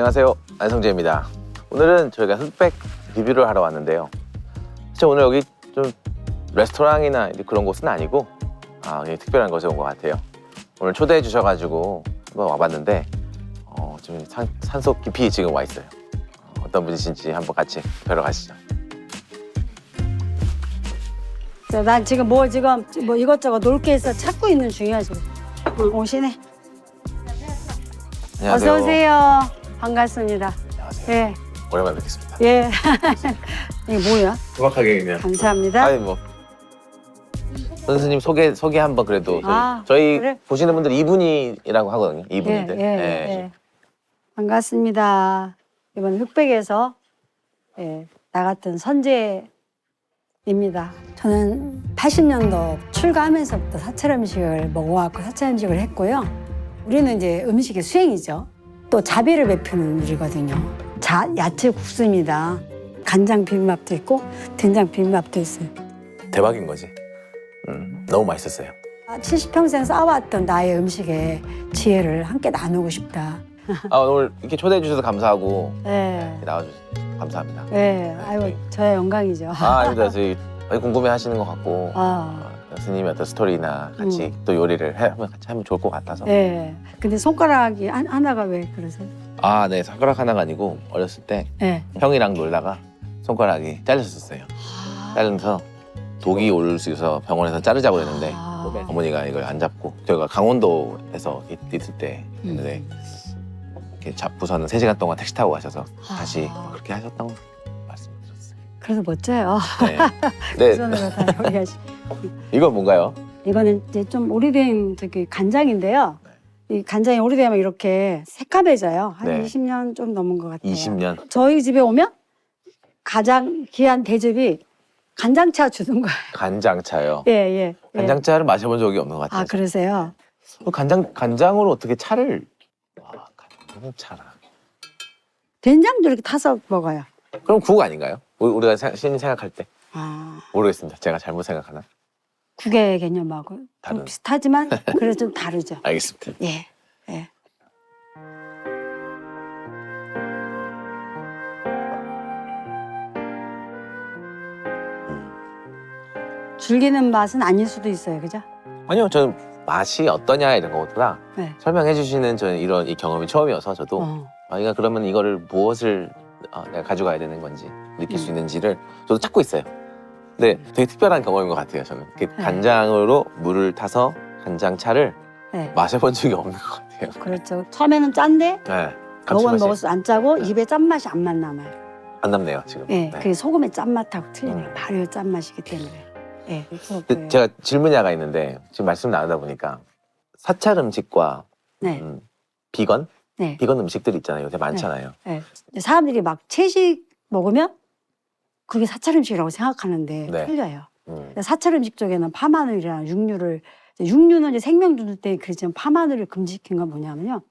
안녕하세요, 안성재입니다. 오늘은 저희가 흑백 리뷰를 하러 왔는데요. 사실 오늘 여기 좀 레스토랑이나 그런 곳은 아니고 굉장히 특별한 곳에 온 것 같아요. 오늘 초대해 주셔가지고 한번 와봤는데 좀 산속 깊이 지금 와 있어요. 어떤 분이신지 한번 같이 뵈러 가시죠. 난 지금 뭐 이것저것 놀 게 있어 찾고 있는 중이야 지금. 오시네. 안녕하세요. 어서 오세요. 반갑습니다. 안녕하세요. 예, 오랜만에 뵙겠습니다. 예. 이게 뭐야? 소박하게 그냥. 감사합니다. 아니 뭐 선생님 소개 한번 그래도 저희 그래? 보시는 분들 이분이라고 하거든요. 예, 이분인데. 예, 예. 반갑습니다. 이번 흑백에서 나갔던 선재입니다. 저는 80년도 출가하면서부터 사찰 음식을 먹어왔고 사찰 음식을 했고요. 우리는 이제 음식의 수행이죠. 또 자비를 베푸는 일이거든요. 야채 국수입니다. 간장 비빔밥도 있고 된장 비빔밥도 있어요. 대박인 거지. 너무 맛있었어요. 70평생 쌓아왔던 나의 음식의 지혜를 함께 나누고 싶다. 오늘 이렇게 초대해 주셔서 감사하고 네. 나와주셔서 감사합니다. 네. 아이고, 저의 영광이죠. 아닙니다. 저희 많이 궁금해하시는 것 같고 스님의 어떤 스토리나 같이 또 요리를 같이 하면 좋을 것 같아서. 네. 근데 손가락이 하나가 왜 그러세요? 네. 손가락 하나가 아니고 어렸을 때 네. 형이랑 놀다가 손가락이 잘렸었어요. 잘려서 독이 올 수 있어서 병원에서 자르자고 했는데 어머니가 이걸 안 잡고 저희가 강원도에서 있을 때 했는데 이렇게 잡고서는 3시간 동안 택시 타고 가셔서 다시 그렇게 하셨다고 말씀드렸어요. 그래서 멋져요. 네. 그 네. 손으로 다 요리하시. 이건 뭔가요? 이거는 이제 좀 오래된 저기 간장인데요. 이 간장이 오래되면 이렇게 새까매져요. 한 네. 20년 좀 넘은 것 같아요. 20년. 저희 집에 오면 가장 귀한 대접이 간장차 주는 거예요. 간장차요. 예, 예. 간장차를 마셔본 적이 없는 것 같아요. 그러세요? 간장으로 어떻게 차를? 간장차라. 된장도 이렇게 타서 먹어요. 그럼 국 아닌가요? 우리가 신이 생각할 때 모르겠습니다. 제가 잘못 생각하나? 국의 개념하고 다른. 좀 비슷하지만 그래도 좀 다르죠. 알겠습니다. 예, 예. 즐기는 맛은 아닐 수도 있어요, 그죠? 아니요, 저는 맛이 어떠냐 이런 것보다 네. 설명해 주시는 저는 이 경험이 처음이어서 저도 이가 그러면 이거를 무엇을 내가 가져가야 되는 건지 느낄 수 있는지를 저도 찾고 있어요. 근데 되게 특별한 경험인 것 같아요, 저는. 간장으로 물을 타서 간장차를 마셔본 적이 없는 것 같아요. 그렇죠. 처음에는 짠데 네. 먹으면 감칠맛이 먹을수록 안 짜고 입에 짠맛이 안 남아요. 안 남네요, 지금. 예, 그게 소금의 짠맛하고 틀리네요. 발효 짠맛이기 때문에. 예. 근데 제가 질문이 하나 있는데 지금 말씀 나누다 보니까 사찰 음식과 비건? 네. 비건 음식들 있잖아요. 요새 많잖아요. 네. 사람들이 막 채식 먹으면 그게 사찰 음식이라고 생각하는데 틀려요. 사찰 음식 쪽에는 파마늘이랑 육류는 이제 생명 주는 때 그렇지만 파마늘을 금지시킨 건 뭐냐면요.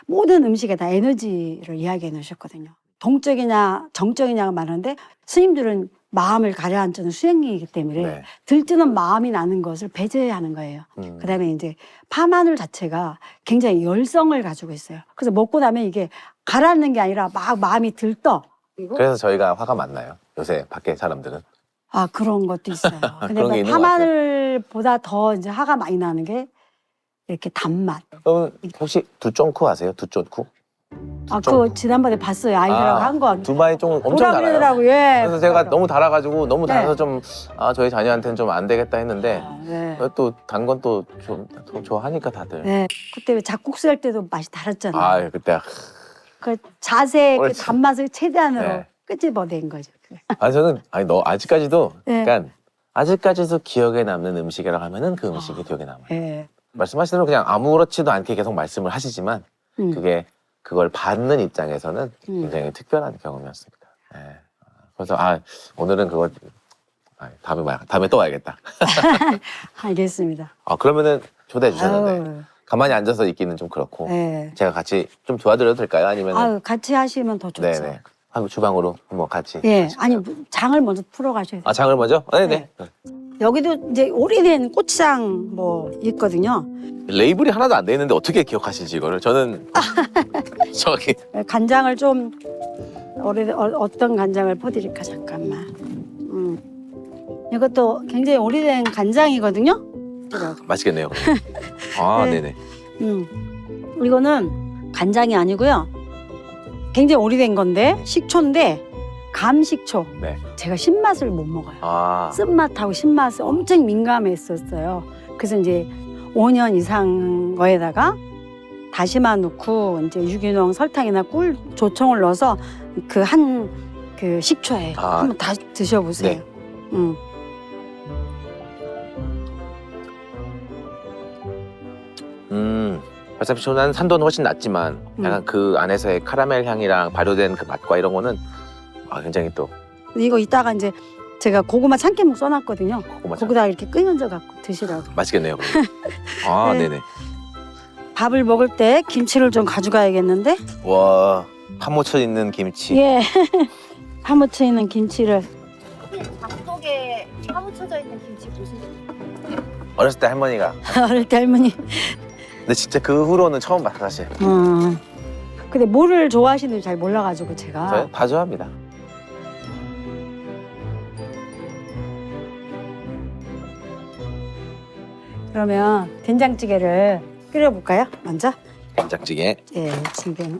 모든 음식에 다 에너지를 이야기해 놓으셨거든요. 동적이냐 정적이냐가 많은데 스님들은 마음을 가라앉는 수행이기 때문에 들뜨는 마음이 나는 것을 배제해야 하는 거예요. 그다음에 이제 파마늘 자체가 굉장히 열성을 가지고 있어요. 그래서 먹고 나면 이게 가라앉는 게 아니라 막 마음이 들떠. 그래서 저희가 화가 많나요? 요새 밖에 사람들은? 그런 것도 있어요. 근데 그런 게 뭐 있는 것 파마늘보다 더 이제 화가 많이 나는 게 이렇게 단맛. 그럼 혹시 두쫑쿠 아세요? 두쫑쿠? 그거 지난번에 봤어요. 아이들하고 한 거. 두바이 쫑 엄청 달아요. 그러더라고요. 예. 그래서 제가 너무 달아가지고 너무 달아서 좀 저희 자녀한테는 좀 안 되겠다 했는데 또 단 건 또 좀 좋아하니까 다들. 네. 그때 왜 잡국수 할 때도 맛이 달았잖아요. 그때 그 자세, 그 옳지. 단맛을 최대한으로 끄집어낸 거죠. 저는 너 아직까지도 그러니까 아직까지도 기억에 남는 음식이라고 하면은 그 음식이 기억에 남아요. 말씀하신 대로 그냥 아무렇지도 않게 계속 말씀을 하시지만 그걸 받는 입장에서는 굉장히 특별한 경험이었습니다. 그래서 오늘은 그거 다음에 또 와야겠다. 알겠습니다. 그러면은 초대해 주셨는데 가만히 앉아서 있기는 좀 그렇고 제가 같이 좀 도와드려도 될까요? 아니면 같이 하시면 더 좋죠. 네네. 한번 주방으로 한번 같이. 아니 장을 먼저 풀어 가셔야 돼요. 장을 먼저? 네네. 여기도 이제 오래된 고추장 뭐 있거든요. 레이블이 하나도 안 돼 있는데 어떻게 기억하시지 이거를? 저는 저기 간장을 좀 어떤 간장을 퍼드릴까 잠깐만. 이것도 굉장히 오래된 간장이거든요. 맛있겠네요. 아, 네. 네네. 이거는 간장이 아니고요. 굉장히 오래된 건데 식초인데 감식초. 네. 제가 신맛을 못 먹어요. 아, 쓴맛하고 신맛에 엄청 민감했었어요. 그래서 이제 5년 이상 거에다가 다시마 넣고 이제 유기농 설탕이나 꿀 조청을 넣어서 그 식초에 아. 한번 다 드셔보세요. 네. 말씀하신 산도는 훨씬 낫지만 약간 그 안에서의 카라멜 향이랑 발효된 그 맛과 이런 거는 굉장히 또 이거 이따가 이제 제가 고구마 참깨묵 써놨거든요. 고구마 거기다 이렇게 끓여져 갖고 드시라고. 맛있겠네요. 아, 네. 네네. 밥을 먹을 때 김치를 좀 가져가야겠는데? 와, 파묻혀 있는 김치. 예. 파묻혀 있는 김치를. 장독에 파묻혀져 있는 김치 보시면 어렸을 때 할머니가. 어릴 때 할머니. 근데 진짜 그 후로는 처음 봤어 사실. 근데 뭐를 좋아하시는지 잘 몰라가지고 제가. 저요? 다 좋아합니다. 그러면 된장찌개를 끓여볼까요? 먼저. 된장찌개. 예, 지금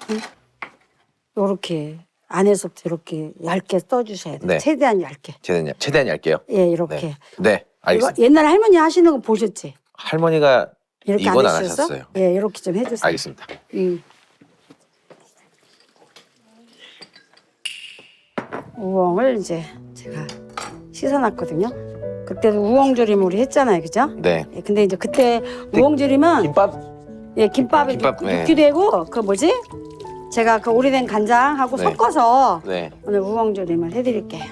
요렇게 안에서부터 이렇게 얇게 써주셔야 돼요. 네. 최대한 얇게. 최대한 얇게요. 예, 이렇게. 네, 이거 알겠습니다. 옛날에 할머니 하시는 거 보셨지? 할머니가 이렇게 이건 안 안 해주셨어? 하셨어요. 예, 이렇게 좀 해주세요. 알겠습니다. 우엉을 이제 제가 씻어놨거든요. 그때도 우엉조림 우리 했잖아요, 그죠? 네. 예, 근데 이제 그때 우엉조림은 김밥. 예, 김밥에 김밥, 네. 넣기도 되고 그 뭐지? 제가 그 오래된 간장하고 네. 섞어서 네. 오늘 우엉조림을 해드릴게요.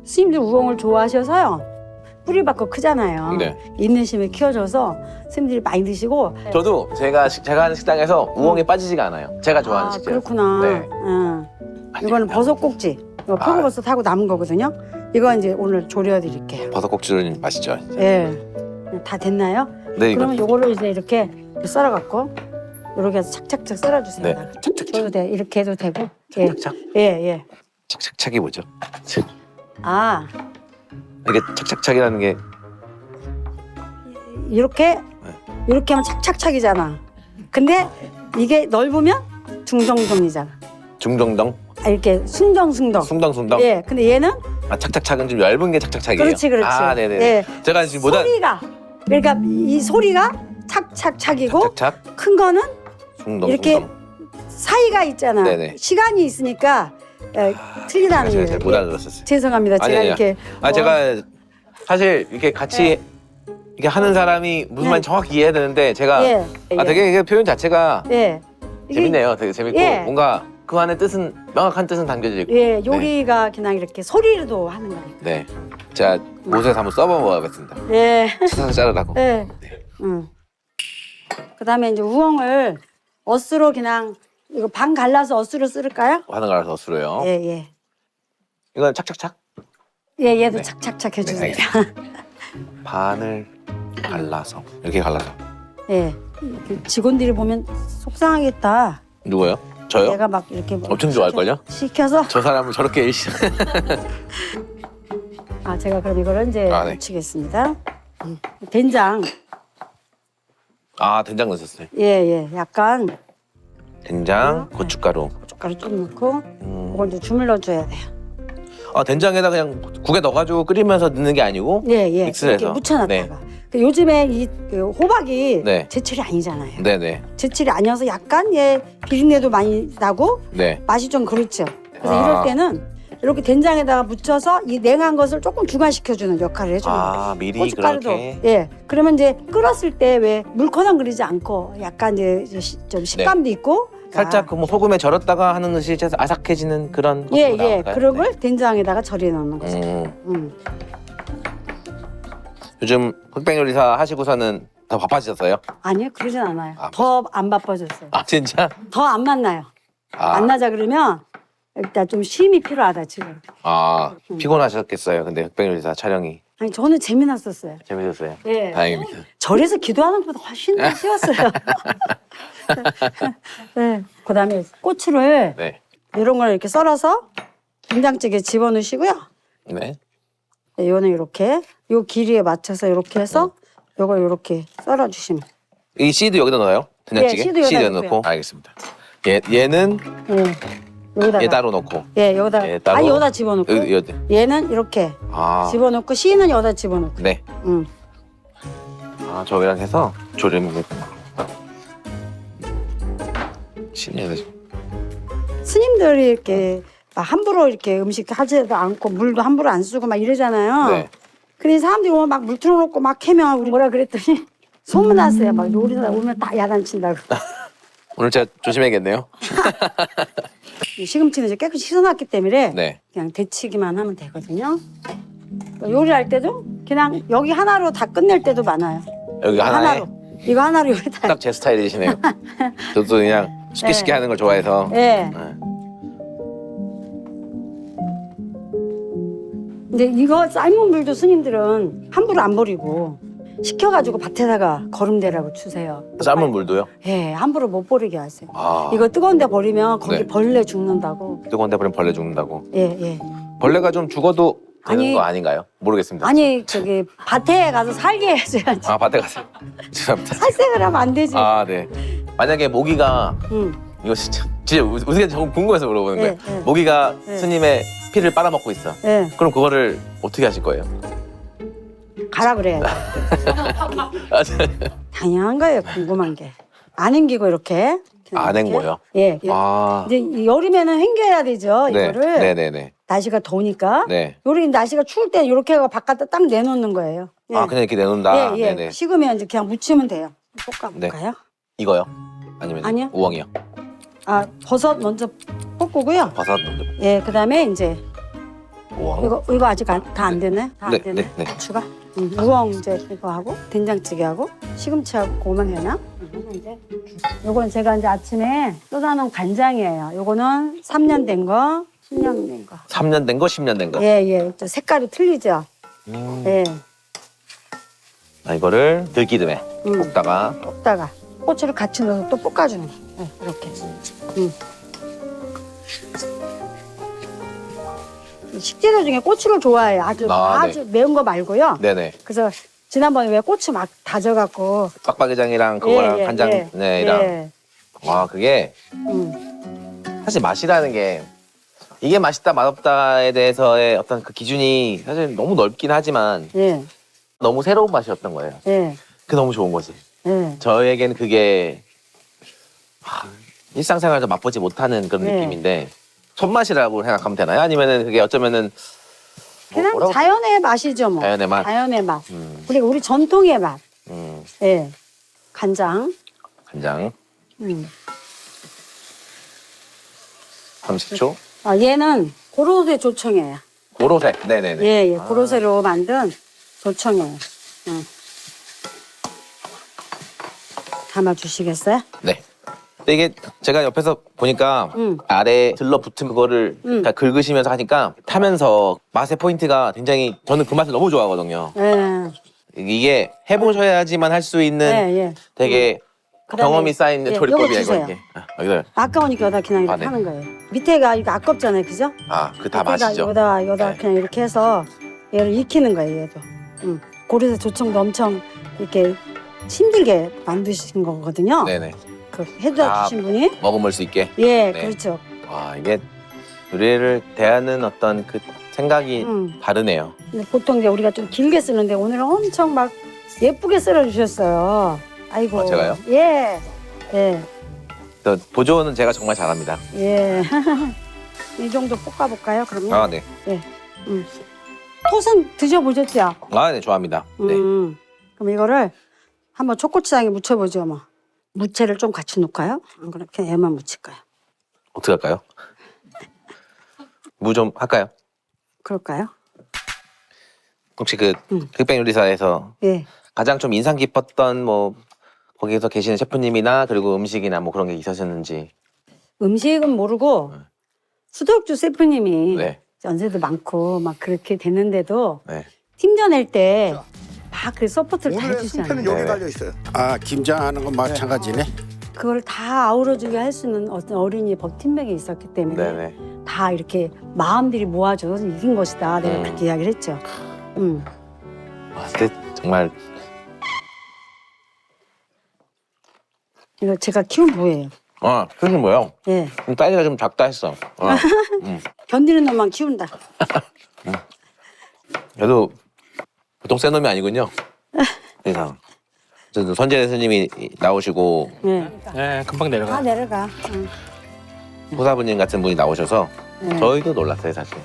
스님들 우엉을 좋아하셔서요. 뿌리 받고 크잖아요. 네. 있는 심에 키워줘서 스님들이 많이 드시고. 저도 제가 하는 식당에서 우엉에 빠지지가 않아요. 제가 좋아하는 식재. 그렇구나. 네. 응. 이거는 버섯 꼭지. 이거 표고버섯 하고 남은 거거든요. 이거 이제 오늘 조려드릴게요. 버섯국주는 맛있죠. 예. 다 됐나요? 네, 이거. 그러면 요거를 이제 이렇게 썰어갖고 이렇게 해서 착착착 썰어주세요. 네. 착착착. 돼. 이렇게 해도 되고. 착착착. 예, 예. 착착착이 뭐죠? 아, 이게 착착착이라는 게 이렇게 하면 착착착이잖아. 근데 이게 넓으면 중정정이잖아. 중정동, 이렇게 숭덩숭덩. 숭덩숭덩. 예, 근데 얘는 착착착은 좀 얇은 게 착착착이에요. 그렇지. 아, 네네. 예. 제가 지금 보다 소리가 그러니까 이 소리가 착착착이고 착착착, 큰 거는 숭덩숭덩. 이렇게 사이가 있잖아. 네네. 시간이 있으니까 틀리다는 제가 거예요. 잘 못 알아들었어요. 죄송합니다. 제가 아니에요. 이렇게 제가 사실 이렇게 같이 이렇게 하는 사람이 무슨 네. 말인지 정확히 이해해야 되는데 제가 예, 되게 이게 표현 자체가 예. 이게- 재밌네요. 되게 재밌고 예. 뭔가 그 안에 뜻은 명확한 뜻은 담겨져 있고. 예, 요리가 그냥 이렇게 소리로도 하는 거니까. 네. 제가 못에서 한번 써보겠습니다. 예. 치사서 자르라고. 예. 네. 그다음에 이제 우엉을 어스로 그냥 이거 반 갈라서 어스로 쓸까요? 하는 거라서 어스로요. 예, 예. 이건 착착착. 예, 얘도 네. 착착착 네, 해주세요. 반을 갈라서 이렇게 갈라서. 예. 이렇게 직원들이 보면 속상하겠다. 누구요? 저요? 얘가 막 이렇게 뭐 엄청 좋아할걸요? 시켜서 저 사람을 저렇게 일시. 제가 그럼 이거를 이제 네. 묻히겠습니다. 된장. 된장 넣으셨어요. 예, 예. 약간 된장, 고춧가루. 고춧가루 좀 넣고 이걸 이제 주물러 줘야 돼요. 된장에다 그냥 국에 넣어가지고 끓이면서 넣는 게 아니고. 예, 예. 믹스를 이렇게 해서. 묻혀놨다가. 네. 그 요즘에 그 호박이 네. 제철이 아니잖아요. 네네. 제철이 아니어서 약간 비린내도 많이 나고 네. 맛이 좀 그렇죠. 그래서 아. 이럴 때는 이렇게 된장에다가 묻혀서 이 냉한 것을 조금 중화시켜주는 역할을 해주는 거예요. 미리 고춧가루도. 그렇게. 예. 그러면 이제 끓었을 때 왜 물커덩 그리지 않고 약간 이제 좀 식감도 있고. 살짝 그 뭐 소금에 절였다가 하는 것이 진짜 아삭해지는 그런. 예, 것도 예. 나올까요? 그런 걸 된장에다가 절여 넣는 거죠. 음. 요즘 흑백 요리사 하시고서는 더 바빠지셨어요? 아니요, 그러진 않아요. 아, 더 안 바빠졌어요. 진짜? 더 안 만나요. 아. 만나자 그러면 일단 좀 쉼이 필요하다 지금. 피곤하셨겠어요. 근데 흑백 요리사 촬영이. 아니 저는 재미났었어요. 재밌었어요. 네. 다행입니다. 절에서 기도하는 것보다 훨씬 더 쉬웠어요. 네. 그다음에 고추를 네. 이런 걸 이렇게 썰어서 된장찌개에 집어넣으시고요. 네. 네, 이거는 이렇게 요 길이에 맞춰서 이렇게 해서 요걸 이렇게 썰어주시면. 이 씨도 여기다 넣어요? 된장찌개? 네, 씨도 여기다 넣고. 알겠습니다. 얘는 네. 여기다가. 얘 따로 넣고. 예, 여기다. 얘 따로. 아니 여기다 집어넣고. 여기. 얘는 이렇게 아. 집어넣고 씨는 여기다 집어넣고. 네. 아, 저기랑 해서 조림. 신기하네. 스님들이 이렇게 막 함부로 이렇게 음식 하지도 않고 물도 함부로 안 쓰고 막 이러잖아요. 네. 근데 사람들이 오면 막 물 틀어놓고 막 캐면 우리 뭐라 그랬더니 소문났어요. 막 요리사 오면 다 야단친다고. 오늘 제가 조심해야겠네요. 이 시금치는 이제 깨끗이 씻어놨기 때문에 네. 그냥 데치기만 하면 되거든요. 요리할 때도 그냥 여기 하나로 다 끝낼 때도 많아요. 여기 하나에 이거 하나로 요리 다. 딱 제 스타일이시네요. 저도 그냥 쉽게 쉽게 네. 하는 걸 좋아해서. 네. 네. 근데 이거 삶은 물도 스님들은 함부로 안 버리고 시켜가지고 밭에다가 거름대라고 주세요. 삶은 물도요? 예, 함부로 못 버리게 하세요. 아. 이거 뜨거운 데 버리면 거기 네. 벌레 죽는다고. 뜨거운데 버리면 벌레 죽는다고. 예, 예. 벌레가 좀 죽어도 되는 아니. 거 아닌가요? 모르겠습니다. 아니, 저기 밭에 가서 살게 해줘야지. 아, 밭에 가세요. 죄송합니다. 살생을 하면 안 되지. 아, 네. 만약에 모기가 이거 진짜 우리가 정말 궁금해서 물어보는 거예요. 네, 네. 모기가 네. 스님의 피를 빨아먹고 있어. 예, 그럼 그거를 어떻게 하실 거예요? 가라 그래야지. 아, 네. 당연한 거예요, 궁금한 게. 안 헹기고 이렇게. 그냥 안 이렇게. 헹궈요? 예, 예. 아, 이제 이 여름에는 헹겨야 되죠, 네, 이거를. 네네네. 날씨가 더우니까. 네. 요리 날씨가 추울 때 이렇게 해서 바깥에 딱 내놓는 거예요. 예. 아, 그냥 이렇게 내놓는다. 예, 예. 네네. 식으면 이제 그냥 묻히면 돼요. 볶아볼까요? 이거요? 아니면 아니요. 우엉이요? 아, 버섯 먼저 볶고요. 버섯 먼저. 예, 그다음에 이제 우엉. 이거 아직 다 안 되네. 다 안 네, 되네. 네, 네. 추가. 우엉 이제 이거 하고 된장찌개하고 시금치하고 그거만 해나? 이제 요건 제가 이제 아침에 쏟아놓은 간장이에요. 요거는 3년 된 거, 10년 된 거. 3년 된 거, 10년 된 거. 예, 예. 또 색깔이 틀리죠. 예. 아, 이거를 들기름에 음. 볶다가 볶다가 고추를 같이 넣어서 또 볶아주는 거. 예, 이렇게. 식재료 중에 고추를 좋아해요. 아주 매운 거 말고요. 네네. 그래서 지난번에 왜 고추 막 다져갖고 빡빡이장이랑 그거랑 예, 예, 간장 예. 네랑 예. 와 그게 사실 맛이라는 게 이게 맛있다 맛없다에 대해서의 어떤 그 기준이 사실 너무 넓긴 하지만 예. 너무 새로운 맛이었던 거예요. 예. 그게 너무 좋은 거지. 예. 저에게는 그게 일상생활에서 맛보지 못하는 그런 네. 느낌인데 손맛이라고 생각하면 되나요? 아니면은 그게 어쩌면은 그냥 뭐라고? 자연의 맛이죠, 뭐. 자연의 맛? 자연의 맛. 음, 그리고 우리 전통의 맛. 음, 예. 간장. 간장 음. 30초. 아, 얘는 고로쇠 조청이에요. 고로쇠. 네네네. 예, 예. 고로쇠로 만든 조청이에요. 담아주시겠어요? 네. 근데 이게 제가 옆에서 보니까 음. 아래 들러붙은 그거를 다 긁으시면서 하니까 타면서 맛의 포인트가 굉장히 저는 그 맛을 너무 좋아하거든요. 예. 이게 해보셔야지만 할 수 있는 예, 예. 되게 그다음에 경험이 쌓인 예, 조리법이야 요거 이거 주세요. 이게. 여기다. 아까우니까 여기다 그냥 이렇게 아, 네. 하는 거예요. 밑에가 이거 아깝잖아요, 그죠? 그 다 밑에가 맛이죠. 여기다 네. 그냥 이렇게 해서 얘를 익히는 거예요, 얘도. 고로쇠 조청도 엄청 이렇게 힘들게 만드신 거거든요. 네네. 그 해다 아, 주신 분이. 먹어볼 수 있게. 예, 네. 그렇죠. 와 이게 요리를 대하는 어떤 그 생각이 다르네요. 근데 보통 이제 우리가 좀 길게 쓰는데 오늘은 엄청 막 예쁘게 썰어 주셨어요. 아이고. 제가요? 예. 예. 또 보조는 제가 정말 잘합니다. 예. 이 정도 볶아볼까요, 그러면? 아 네. 예. 톳은 드셔보셨죠? 아 네 좋아합니다. 네. 그럼 이거를 한번 초고추장에 묻혀보죠, 뭐. 무채를 좀 같이 넣을까요? 안 그래, 그냥 얘만 묻힐까요? 어떻게 할까요? 무 좀 할까요? 그럴까요? 혹시 그 흑백 요리사에서 예. 가장 좀 인상 깊었던 뭐 거기서 계시는 셰프님이나 그리고 음식이나 뭐 그런 게 있으셨는지. 음식은 모르고 수덕주 셰프님이 네. 연세도 많고 막 그렇게 됐는데도 네. 팀전 할 때 막 그 서포트를 다 원래 승패는 해주잖아요. 여기 네. 달려 있어요. 아 김장하는 건 마찬가지네. 그걸 다 아우러주게 할 수 있는 어떤 어린이 버팀목이 있었기 때문에 네네. 다 이렇게 마음들이 모아져서 이긴 것이다. 내가 그렇게 이야기를 했죠. 아, 근데 정말 이거 제가 키운 부예요. 그게 뭐예요? 예. 딸기가 좀 작다 했어. 견디는 놈만 키운다. 그래도 보통 센 놈이 아니군요. 이상. 어쨌든 선재 스님이 나오시고 예. 네, 금방 내려가. 다 내려가. 호사부님 같은 분이 나오셔서 네. 저희도 놀랐어요 사실.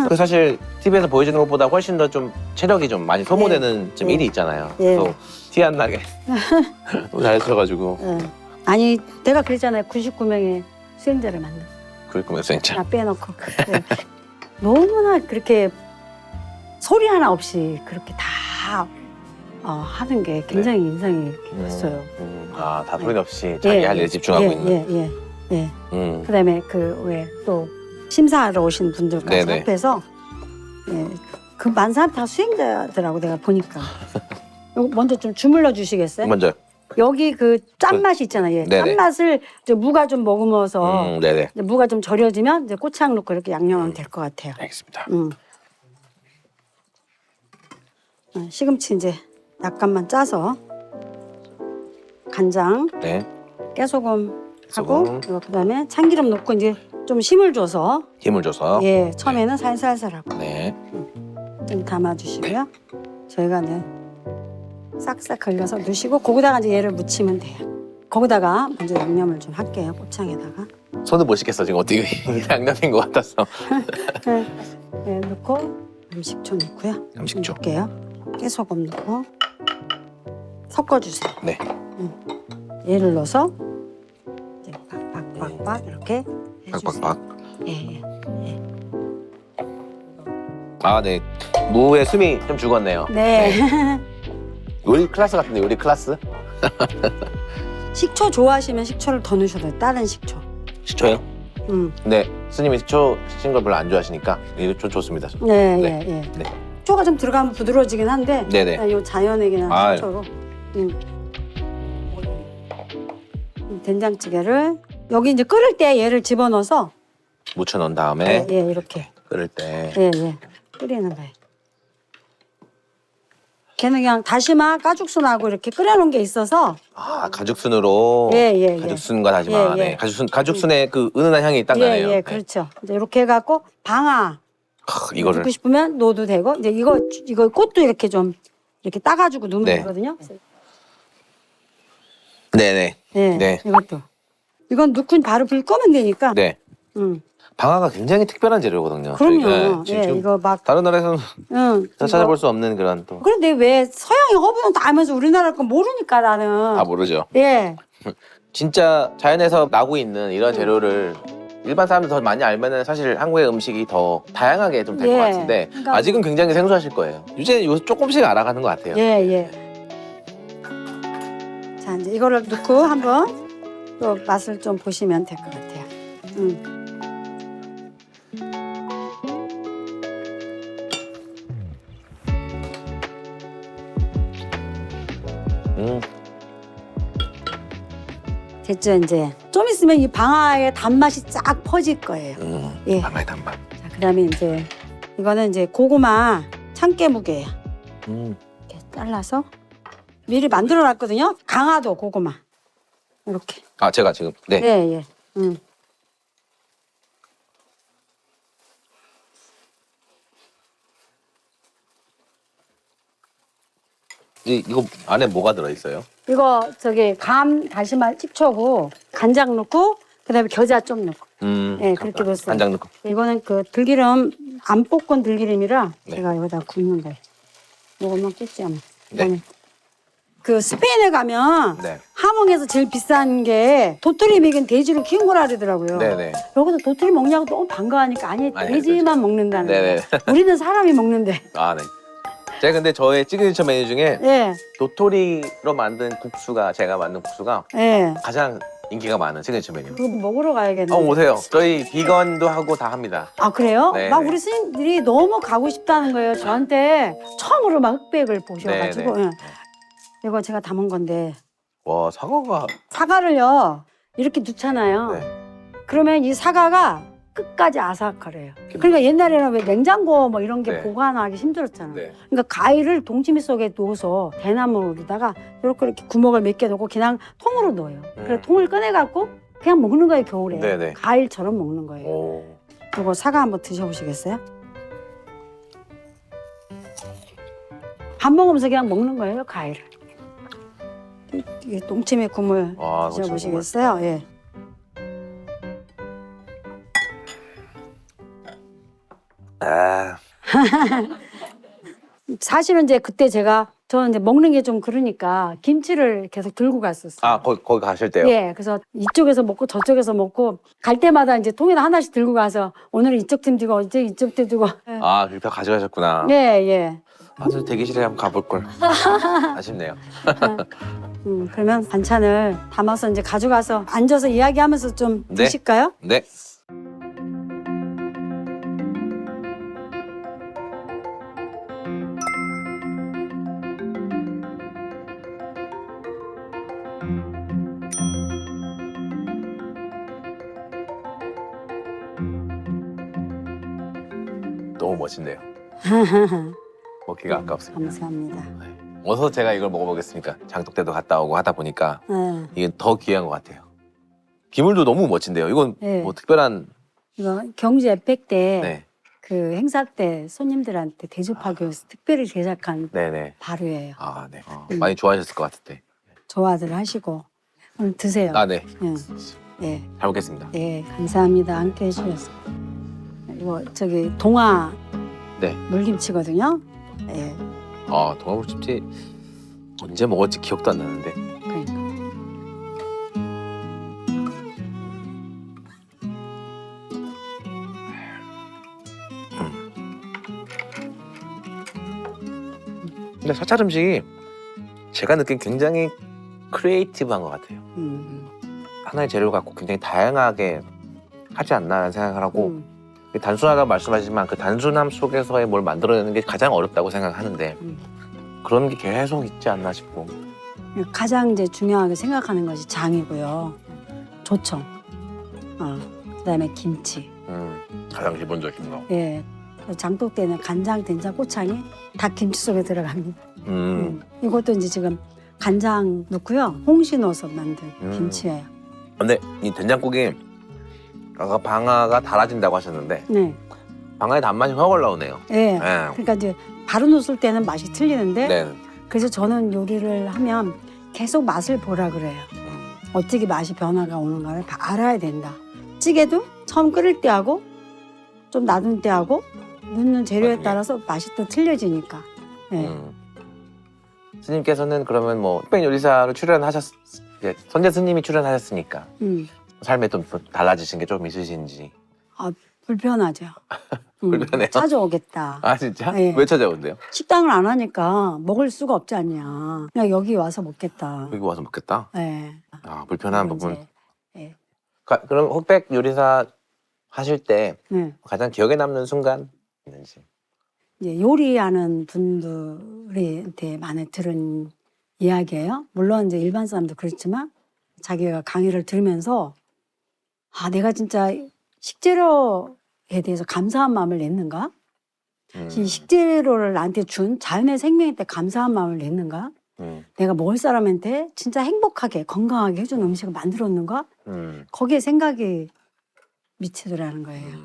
그 사실 TV에서 보여주는 것보다 훨씬 더 좀 체력이 좀 많이 소모되는 좀 일이 있잖아요. 예. 또 티 안 나게 너무 잘해주셔가지고 예. 아니 내가 그랬잖아요. 99명의 수행자를 만나. 그랬구나 진짜. 나 빼놓고. 예. 너무나 그렇게 소리 하나 없이 그렇게 다 하는 게 굉장히 인상이 깊었어요. 다 소리 없이 자기 할 일에 집중하고 있는. 예. 그다음에 그 왜 또 심사하러 오신 분들까지 네네. 앞에서 예, 그 많은 사람 다 수행자더라고 내가 보니까. 요거 먼저 좀 주물러 주시겠어요? 먼저. 여기 그 짠맛이 있잖아요. 예. 네네. 짠맛을 이제 무가 좀 머금어서 네네. 이제 무가 좀 절여지면 이제 고추장 넣고 이렇게 양념하면 될 것 같아요. 알겠습니다. 시금치 이제 약간만 짜서 간장, 네. 깨소금 소금. 하고 그다음에 참기름 넣고 이제 좀 힘을 줘서 힘을 줘서. 예 처음에는 살살살 하고 네. 좀 담아주시고요. 저희가 이제 싹싹 걸려서 넣으시고 거기다가 이제 얘를 무치면 돼요. 거기다가 먼저 양념을 좀 할게요. 고창에다가 손을 못 씻겠어 지금 어떻게 양념인 것 같았어. 네, 넣고 음식초 넣고요. 음식초. 넣을게요. 깨소금 넣고 섞어주세요. 네. 얘를 넣어서 이제 빡빡빡빡 이렇게 해주세요. 빡빡빡. 예. 아 네. 무의 숨이 좀 죽었네요. 네. 요리 클래스 같은데 요리 클래스? 식초 좋아하시면 식초를 더 넣으셔도 돼요. 다른 식초. 식초요? 음. 근데 스님이 식초 신 걸 별로 안 좋아하시니까 이거 좀 좋습니다. 네, 네. 예, 예. 네. 식초가 좀 들어가면 부드러워지긴 한데 네네. 그냥 요 자연액이나 아. 식초로 된장찌개를 여기 이제 끓을 때 얘를 집어넣어서 묻혀 넣은 다음에 예, 이렇게 끓일 때. 예, 끓이는 거예요. 걔는 그냥 다시마, 가죽순하고 이렇게 끓여놓은 게 있어서 가죽순으로. 예. 가죽순과 다시마. 예, 예. 네. 가죽순의 그 은은한 향이 딱 나네요. 예, 그렇죠. 이제 이렇게 해갖고 방아 이거를. 넣고 싶으면 넣어도 되고 이제 이거 꽃도 이렇게 좀 이렇게 따가지고 넣으면 네. 되거든요. 네네. 예, 네. 이것도 이건 넣고 바로 불 끄면 되니까. 네. 방아가 굉장히 특별한 재료거든요. 그럼요. 저희가 예, 지금 이거 막 다른 나라에서는 이거- 찾아볼 수 없는 그런 또. 그런데 왜 서양이 허브는 다 알면서 우리나라 건 모르니까 나는. 다 모르죠. 예. 진짜 자연에서 나고 있는 이런 재료를 일반 사람들 더 많이 알면은 사실 한국의 음식이 더 다양하게 좀 될 것 예. 같은데 그러니까- 아직은 굉장히 생소하실 거예요. 이제 요 조금씩 알아가는 것 같아요. 예. 자, 이제 이거를 넣고 한번 또 맛을 좀 보시면 될 것 같아요. 됐죠, 이제. 좀 있으면 이 방아의 단맛이 쫙 퍼질 거예요. 예. 방아의 단맛. 자, 그다음에 이제 이거는 이제 고구마 참깨무게예요. 이렇게 잘라서 미리 만들어 놨거든요. 강화도 고구마. 이렇게. 아 제가 지금 네. 예. 이거 안에 뭐가 들어 있어요? 이거 저기 감 다시마 10초고 간장 넣고 그다음에 겨자 좀 넣고. 네, 그렇게 넣었어요. 간장 넣고. 이거는 그 들기름 안 볶은 들기름이라 네. 제가 여기다 굽는 거예요. 이거만 겠지 아마. 네. 이거는 그 스페인에 가면 네. 하몽에서 제일 비싼 게 도토리 먹인 돼지를 키운 거라 그러더라고요. 네네. 여기서 도토리 먹냐고 너무 반가워하니까 아니 아니, 돼지만 먹는다는 네네. 거예요. 우리는 사람이 먹는데. 아 네. 제가 근데 저의 시그니처 메뉴 중에 예, 도토리로 만든 국수가 제가 만든 국수가 예. 가장 인기가 많은 시그니처 메뉴. 그거 먹으러 가야겠네. 오세요. 저희 비건도 하고 다 합니다. 아 그래요? 네, 막 네. 우리 스님들이 너무 가고 싶다는 거예요. 저한테 처음으로 막 흑백을 보셔가지고. 네, 네. 예. 이거 제가 담은 건데 와, 사과가. 사과를요 이렇게 두잖아요. 네. 그러면 이 사과가 끝까지 아삭하래요. 그러니까 옛날에는 왜 냉장고 뭐 이런 게 네. 보관하기 힘들었잖아요. 네. 그러니까 가위를 동치미 속에 넣어서 대나무로다가 이렇게 구멍을 몇 개 넣고 그냥 통으로 넣어요. 그래서 통을 꺼내갖고 그냥 먹는 거예요, 겨울에. 네네. 과일처럼 먹는 거예요. 오. 이거 사과 한번 드셔보시겠어요? 밥 먹으면서 그냥 먹는 거예요, 과일을. 이게 동치미 국물 와, 드셔보시겠어요? 예. 아, 사실은 이제 그때 저는 이제 먹는 게 좀 그러니까 김치를 계속 들고 갔었어요. 아 거기 가실 때요? 예, 그래서 이쪽에서 먹고 저쪽에서 먹고 갈 때마다 이제 통에다 하나씩 들고 가서 오늘은 이쪽 팀 두고 이쪽 팀 두고. 아, 그렇게 가져가셨구나. 예, 예. 아주 대기실에 한번 가볼 걸. 아쉽네요. 그러면 반찬을 담아서 이제 가져가서 앉아서 이야기하면서 좀 네. 드실까요? 네. 너무 멋진데요. 먹기가 아깝습니다. 감사합니다. 어서 제가 이걸 먹어보겠습니까? 장독대도 갔다 오고 하다 보니까 네. 이게 더 귀한 것 같아요. 기물도 너무 멋진데요. 이건 네. 뭐 특별한 이거 경주 에펙 때 네, 그 행사 때 손님들한테 대접하기 위해서 특별히 제작한 네네. 발효예요. 아, 네. 많이 좋아하셨을 것 같은데. 좋아들 하시고 오늘 드세요. 아, 네. 예, 예, 잘 먹겠습니다. 예, 감사합니다. 함께 해주셔서. 이거 저기 동화 네. 물김치거든요. 예, 아, 동아물집지 언제 먹었지 기억도 안 나는데. 그러니까. 근데 사찰 음식이 제가 느낀 굉장히 크리에이티브한 것 같아요. 하나의 재료를 갖고 굉장히 다양하게 하지 않나라는 생각을 하고 단순하다고 말씀하시지만 그 단순함 속에서의 뭘 만들어내는 게 가장 어렵다고 생각하는데 그런 게 계속 있지 않나 싶고. 가장 이제 중요하게 생각하는 것이 장이고요. 조청, 그다음에 김치. 가장 기본적인 거. 예, 장독대는 간장, 된장, 고창이 다 김치 속에 들어갑니다. 이것도 이제 지금 간장 넣고요, 홍시 넣어서 만든 김치예요. 근데 이 된장국이 아까 방아가 달아진다고 하셨는데 네, 방아의 단맛이 확 올라오네요. 예. 네. 그러니까 이제 바로 넣었을 때는 맛이 틀리는데, 네. 그래서 저는 요리를 하면 계속 맛을 보라 그래요. 어떻게 맛이 변화가 오는가를 다 알아야 된다. 찌개도 처음 끓일 때 하고 좀 놔둔 때 하고 넣는 재료에 맞네. 따라서 맛이 또 틀려지니까. 네. 스님께서는 그러면 뭐 흑백 요리사로 이제 선재 스님이 출연하셨으니까 삶에 좀 달라지신 게 좀 있으신지. 불편하죠. 불편해요? 찾아오겠다. 아 진짜? 네. 왜 찾아온대요? 식당을 안 하니까 먹을 수가 없지 않냐. 그냥 여기 와서 먹겠다. 여기 와서 먹겠다? 네. 아 불편한 부분. 이제, 네. 그럼 흑백 요리사 하실 때 네. 가장 기억에 남는 순간 있는지. 이제 요리하는 분들한테 많이 들은 이야기예요. 물론 이제 일반 사람도 그렇지만 자기가 강의를 들으면서 내가 진짜 식재료에 대해서 감사한 마음을 냈는가? 이 식재료를 나한테 준 자연의 생명한테 감사한 마음을 냈는가? 내가 먹을 사람한테 진짜 행복하게 건강하게 해준 음식을 만들었는가? 거기에 생각이 미치더라는 거예요.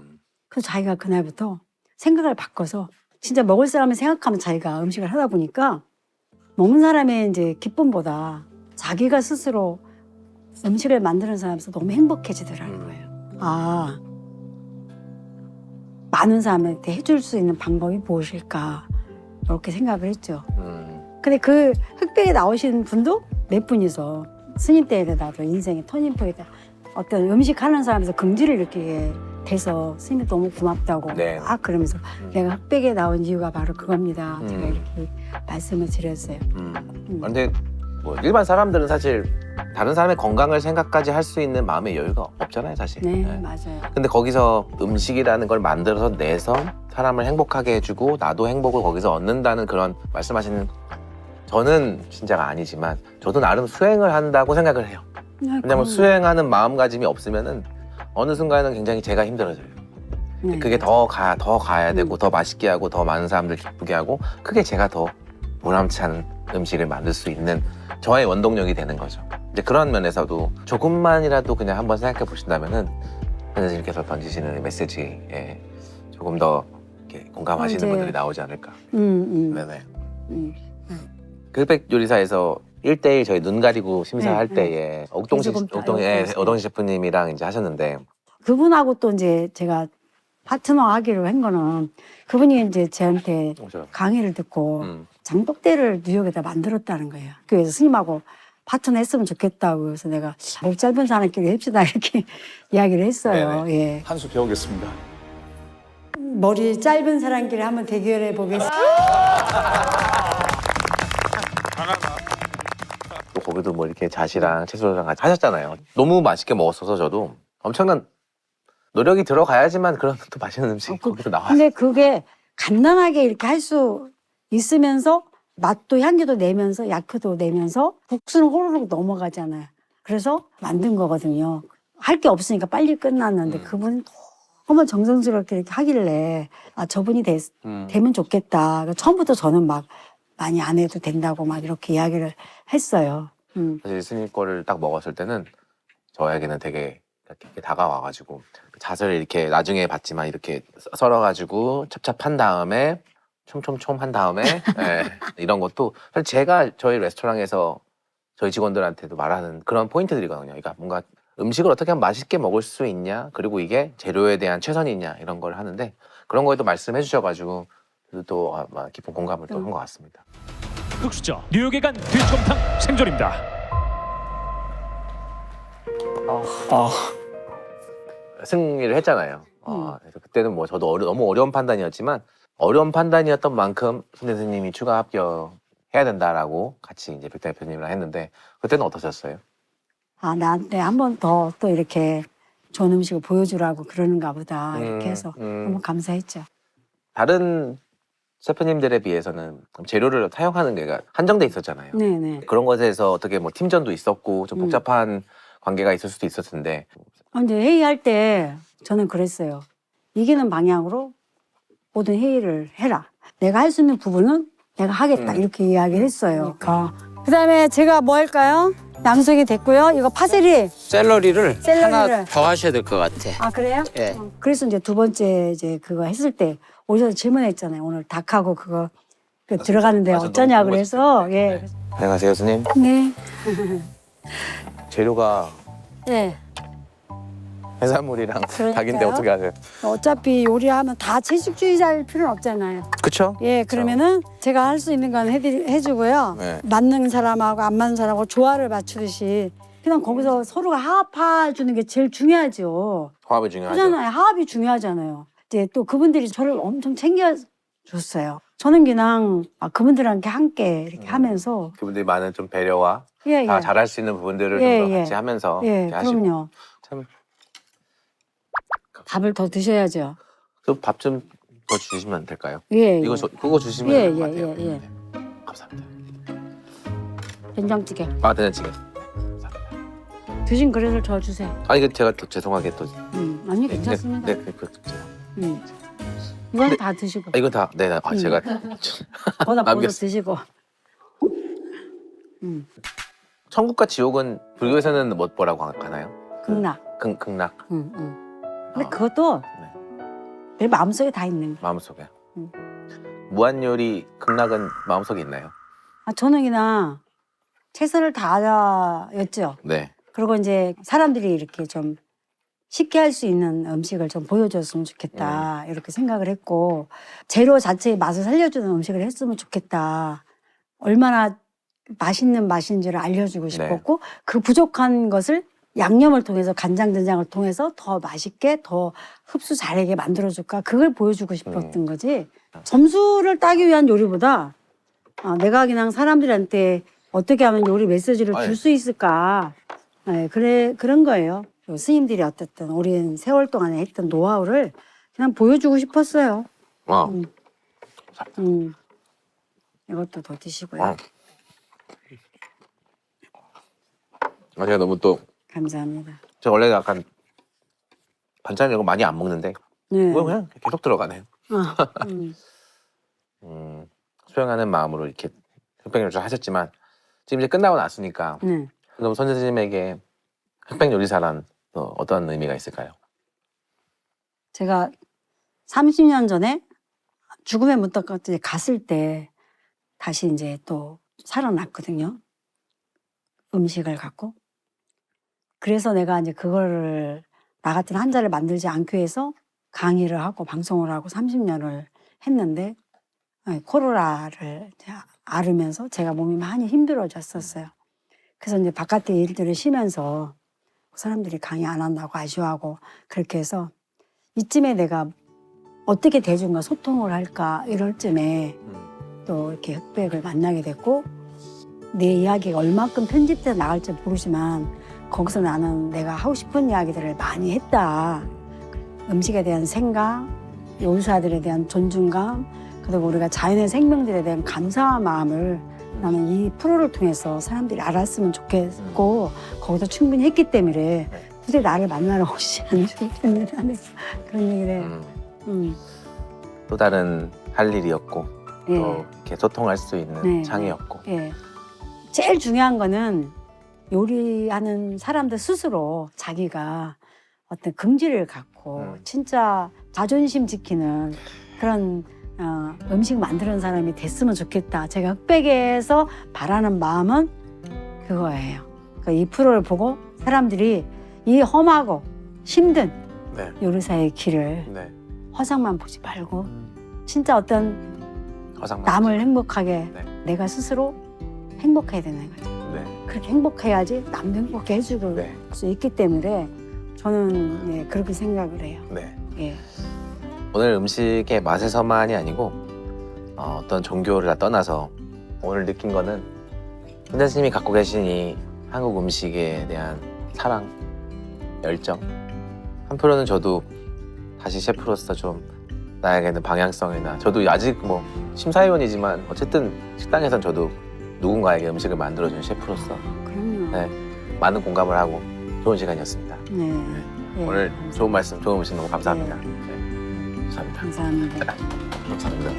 그래서 자기가 그날부터 생각을 바꿔서 진짜 먹을 사람을 생각하면 자기가 음식을 하다 보니까 먹는 사람의 이제 기쁨보다 자기가 스스로 음식을 만드는 사람에서 너무 행복해지더라는 거예요. 많은 사람한테 해줄 수 있는 방법이 무엇일까 이렇게 생각을 했죠. 근데 그 흑백에 나오신 분도 몇 분이서 스님 때에 나도 인생의 터닝포인트 어떤 음식 하는 사람에서 긍지를 느끼게 돼서 스님이 너무 고맙다고 네. 그러면서 내가 흑백에 나온 이유가 바로 그겁니다. 제가 이렇게 말씀을 드렸어요. 근데 뭐 일반 사람들은 사실 다른 사람의 건강을 생각까지 할 수 있는 마음의 여유가 없잖아요, 사실. 네, 네. 맞아요. 근데 거기서 음식이라는 걸 만들어서 내서 사람을 행복하게 해주고 나도 행복을 거기서 얻는다는 그런 말씀하시는 저는 진짜가 아니지만 저도 나름 수행을 한다고 생각을 해요. 왜냐면 수행하는 마음가짐이 없으면은 어느 순간은 굉장히 제가 힘들어져요. 네. 그게 더 가야 되고 더 맛있게 하고 더 많은 사람들 기쁘게 하고 그게 제가 더 보람찬 음식을 만들 수 있는 저의 원동력이 되는 거죠. 이제 그런 면에서도 조금만이라도 그냥 한번 생각해 보신다면은 선생님께서 던지시는 메시지에 조금 더 이렇게 공감하시는 이제- 분들이 나오지 않을까. 음. 네네. 음. 흑백 요리사에서 1대1 저희 눈 가리고 심사할 네, 때에 옥동식 돼지곰탕, 오동식 셰프님이랑 이제 하셨는데 그분하고 또 이제 제가 파트너 하기로 한 거는 그분이 이제 저한테 강의를 듣고 장독대를 뉴욕에다 만들었다는 거예요. 그래서 스님하고 파트너 했으면 좋겠다고 그래서 내가 목 짧은 사람끼리 합시다 이렇게 이야기를 했어요. 예. 한 수 배우겠습니다. 머리 짧은 사람끼리 한번 대결해 보겠습니다. 또 거기도 뭐 이렇게 잣이랑 채소랑 같이 하셨잖아요. 너무 맛있게 먹었어서 저도 엄청난 노력이 들어가야지만 그런 또 맛있는 음식이 거기서 나와요. 근데 그게 간단하게 이렇게 할 수 있으면서 맛도 향기도 내면서 약효도 내면서 국수는 호로록 넘어가잖아요. 그래서 만든 거거든요. 할 게 없으니까 빨리 끝났는데 그분이 너무 정성스럽게 이렇게 하길래 아 저분이 되면 좋겠다. 처음부터 저는 막 많이 안 해도 된다고 막 이렇게 이야기를 했어요. 사실 스님 거를 딱 먹었을 때는 저에게는 되게 이렇게 다가와가지고 잣을 이렇게 나중에 봤지만 이렇게 썰어가지고 찹찹한 다음에 촘촘촘 한 다음에 예, 이런 것도 사실 제가 저희 레스토랑에서 저희 직원들한테도 말하는 그런 포인트들이거든요. 그러니까 뭔가 음식을 어떻게 하면 맛있게 먹을 수 있냐 그리고 이게 재료에 대한 최선이 있냐 이런 걸 하는데 그런 거에도 말씀해 주셔가지고 또 아마 깊은 공감을 또 한 것 같습니다. 흑수저 뉴욕에 간 돼지곰탕 생존입니다. 승리를 했잖아요. 그래서 그때는 뭐 저도 너무 어려운 판단이었지만 어려운 판단이었던 만큼 손 대표님이 추가 합격해야 된다라고 같이 이제 백 대표님이랑 했는데 그때는 어떠셨어요? 아 나한테 한 번 더 또 이렇게 좋은 음식을 보여주라고 그러는가 보다 이렇게 해서 너무 감사했죠. 다른 셰프님들에 비해서는 재료를 사용하는 게 한정돼 있었잖아요. 네네. 그런 것에서 어떻게 뭐 팀전도 있었고 좀 복잡한 관계가 있을 수도 있었을 텐데 이제 회의할 때 저는 그랬어요. 이기는 방향으로 모든 회의를 해라. 내가 할 수 있는 부분은 내가 하겠다. 이렇게 이야기를 했어요. 그다음에 제가 뭐 할까요? 양송이 됐고요. 이거 파세리. 샐러리를 샐러리를. 하나 더 하셔야 될 것 같아. 아 그래요? 예. 그래서 이제 두 번째 이제 그거 했을 때 오셔서 질문했잖아요. 오늘 닭하고 그거 들어가는데 맞아, 어쩌냐 너무 그래서 궁금했을 예. 때. 안녕하세요, 스님. 네. 재료가 네. 해산물이랑 그러니까요. 닭인데 어떻게 하세요? 어차피 요리하면 다 채식주의자일 필요는 없잖아요. 그쵸? 예, 그러면은 제가 할 수 있는 건 해주고요. 네. 맞는 사람하고 안 맞는 사람하고 조화를 맞추듯이 그냥 거기서 서로가 화합해 주는 게 제일 중요하죠. 화합이 중요하죠. 그잖아요. 화합이 중요하잖아요. 이제 또 그분들이 저를 엄청 챙겨줬어요. 저는 그냥 그분들한테 함께 이렇게 하면서 그분들이 많은 좀 배려와 예, 다 예. 잘할 수 있는 부분들을 예, 좀 더 예. 같이 하면서 예, 이렇게 하시고 그럼요. 참 밥을 더 드셔야죠. 그 밥 좀 더 주시면 될까요? 예, 이거 예. 그거 주시면 예, 될 것 예, 같아요. 예, 예. 네. 감사합니다. 된장찌개. 된장찌개. 드신 그릇을 저 주세요. 아니 그 제가 또 죄송하게 또 아니 괜찮습니다. 네, 이건 다 드시고. 이거 다 네, 제가 거다 남겼- 버섯 드시고. 천국과 지옥은 불교에서는 뭐라고 하나요? 극락. 극락 근데 그것도 네. 내 마음속에 다 있는 거야. 마음속에. 무한요리 극락은 마음속에 있나요? 저는 그냥 최선을 다하였죠. 네. 그리고 이제 사람들이 이렇게 좀 쉽게 할 수 있는 음식을 좀 보여줬으면 좋겠다. 이렇게 생각을 했고 재료 자체의 맛을 살려주는 음식을 했으면 좋겠다. 얼마나 맛있는 맛인지를 알려주고 싶었고 그 부족한 것을 양념을 통해서 간장, 된장을 통해서 더 맛있게 더 흡수 잘하게 만들어줄까 그걸 보여주고 싶었던 거지 점수를 따기 위한 요리보다 내가 그냥 사람들한테 어떻게 하면 요리 메시지를 아니. 줄 수 있을까? 네, 그런 거예요. 스님들이 어쨌든 오랜 세월 동안에 했던 노하우를 그냥 보여주고 싶었어요. 이것도 더 드시고요. 제가 너무 또 감사합니다. 제가 원래 약간 반찬 이런 거 많이 안 먹는데 네. 그거 그냥 계속 들어가네요. 음. 수용하는 마음으로 이렇게 흑백 요리를 하셨지만 지금 이제 끝나고 났으니까 네. 그럼 선 선생님에게 흑백 요리사란 또 어떤 의미가 있을까요? 제가 30년 전에 죽음의 문턱까지 갔을 때 다시 이제 또 살아났거든요. 음식을 갖고. 그래서 내가 이제 그거를 나 같은 환자를 만들지 않기 위해서 강의를 하고 방송을 하고 30년을 했는데 코로나를 앓으면서 제가 몸이 많이 힘들어졌었어요. 그래서 이제 바깥에 일들을 쉬면서 사람들이 강의 안 한다고 아쉬워하고 그렇게 해서 이쯤에 내가 어떻게 대중과 소통을 할까 이럴 쯤에 또 이렇게 흑백을 만나게 됐고 내 이야기가 얼마큼 편집돼서 나갈지 모르지만 거기서 나는 내가 하고 싶은 이야기들을 많이 했다. 음식에 대한 생각, 요리사들에 대한 존중감, 그리고 우리가 자연의 생명들에 대한 감사한 마음을 나는 이 프로를 통해서 사람들이 알았으면 좋겠고 거기서 충분히 했기 때문에 굳이 나를 만나러 오시지 않으셔도 됩니다. 그런 얘기를 또 다른 할 일이었고 예. 또 이렇게 소통할 수 있는 네. 창이었고 예. 제일 중요한 거는 요리하는 사람들 스스로 자기가 어떤 긍지를 갖고 진짜 자존심 지키는 그런 음식 만드는 사람이 됐으면 좋겠다. 제가 흑백에서 바라는 마음은 그거예요. 그러니까 이 프로를 보고 사람들이 이 험하고 힘든 네. 요리사의 길을 네. 허상만 보지 말고 진짜 어떤 허상만 남을 행복하게 네. 내가 스스로 행복해야 되는 거죠. 네. 그렇게 행복해야지 남도 행복해 해줄 네. 수 있기 때문에 저는 예, 그렇게 생각을 해요. 네. 예. 오늘 음식의 맛에서만이 아니고 어떤 종교를 다 떠나서 오늘 느낀 거는 선생님이 갖고 계신 이 한국 음식에 대한 사랑, 열정 한편으로는 저도 다시 셰프로서 좀 나에게는 방향성이나 저도 아직 뭐 심사위원이지만 어쨌든 식당에선 저도 누군가에게 음식을 만들어준 셰프로서 그럼요. 네, 많은 공감을 하고 좋은 시간이었습니다. 네. 예, 오늘 감사합니다. 좋은 말씀, 좋은 음식 너무 감사합니다. 네. 네, 감사합니다. 감사합니다. 감사합니다.